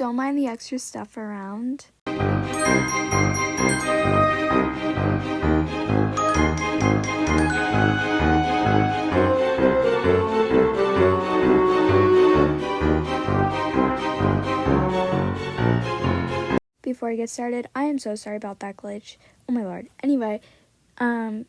don't mind the extra stuff around. Before I get started, I am so sorry about that glitch. Oh my lord. Anyway,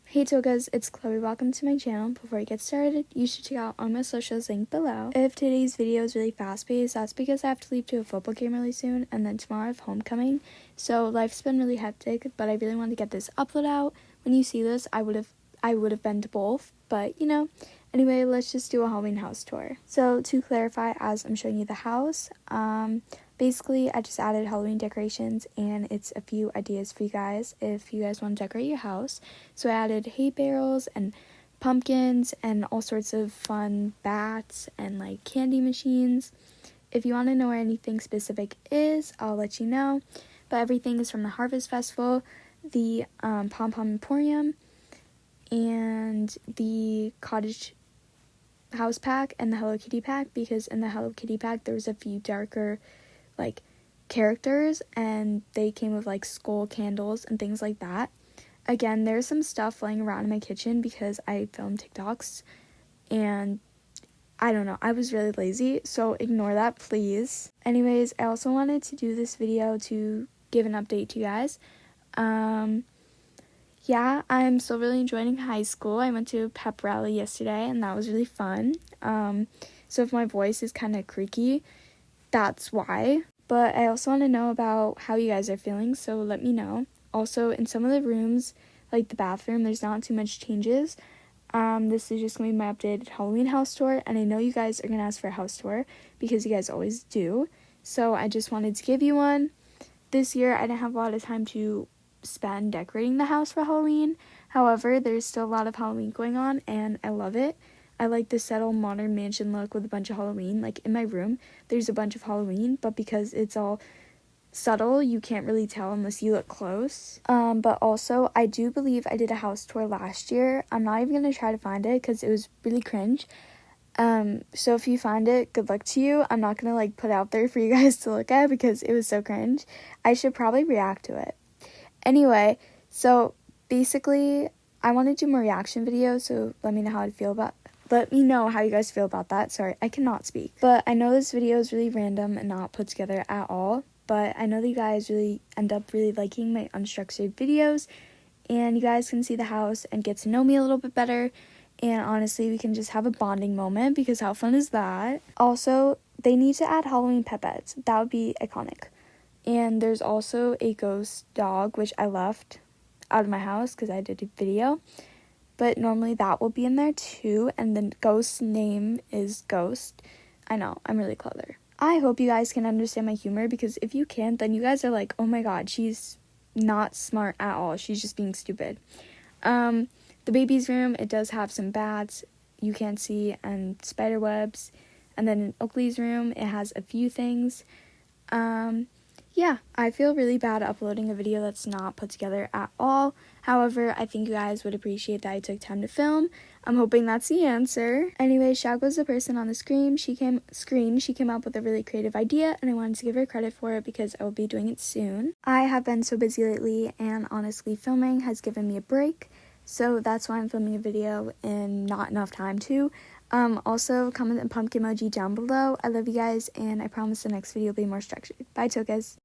hey Tokas, it's Chloe. Welcome to my channel. Before I get started, you should check out all my socials linked below. If today's video is really fast-paced, that's because I have to leave to a football game really soon, and then tomorrow I have homecoming. So life's been really hectic, but I really wanted to get this upload out. When you see this, I would have been to both, but you know. Anyway, let's just do a Halloween house tour. So to clarify, as I'm showing you the house, basically I just added Halloween decorations, and it's a few ideas for you guys if you guys want to decorate your house. So I added hay barrels and pumpkins and all sorts of fun bats and like candy machines. If you want to know where anything specific is, I'll let you know. But everything is from the Harvest Festival, the Pom Pom Emporium, and the Cottage House pack and the Hello Kitty pack, because in the Hello Kitty pack there was a few darker like characters and they came with like skull candles and things like that. Again, there's some stuff laying around in my kitchen because I filmed TikToks and I don't know, I was really lazy, so ignore that please. Anyways, I also wanted to do this video to give an update to you guys. Yeah, I'm still really enjoying high school. I went to a pep rally yesterday, and that was really fun. So if my voice is kind of creaky, that's why. But I also want to know about how you guys are feeling, so let me know. Also, in some of the rooms, like the bathroom, there's not too much changes. This is just going to be my updated Halloween house tour, and I know you guys are going to ask for a house tour because you guys always do. So I just wanted to give you one. This year, I didn't have a lot of time to spend decorating the house for Halloween. However, there's still a lot of Halloween going on and I love it. I like the subtle modern mansion look with a bunch of Halloween. Like in my room, there's a bunch of Halloween, but because it's all subtle, you can't really tell unless you look close. But also, I do believe I did a house tour last year. I'm not even going to try to find it because it was really cringe. So if you find it, good luck to you. I'm not going to like put it out there for you guys to look at because it was so cringe. I should probably react to it. Anyway, so basically, I want to do more reaction videos, so let me know how you guys feel about that. Sorry, I cannot speak. But I know this video is really random and not put together at all, but I know that you guys really end up really liking my unstructured videos, and you guys can see the house and get to know me a little bit better, and honestly, we can just have a bonding moment, because how fun is that? Also, they need to add Halloween pet beds. That would be iconic. And there's also a ghost dog, which I left out of my house because I did a video. But normally that will be in there too. And the ghost's name is Ghost. I know, I'm really clever. I hope you guys can understand my humor, because if you can't, then you guys are like, oh my god, she's not smart at all. She's just being stupid. The baby's room, it does have some bats you can't see and spider webs. And then in Oakley's room, it has a few things. Yeah, I feel really bad uploading a video that's not put together at all. However, I think you guys would appreciate that I took time to film. I'm hoping that's the answer. Anyway, Shao was the person on the screen. She came up with a really creative idea, and I wanted to give her credit for it because I will be doing it soon. I have been so busy lately, and honestly, filming has given me a break. So that's why I'm filming a video in not enough time too. Also, comment a pumpkin emoji down below. I love you guys, and I promise the next video will be more structured. Bye, Tokas.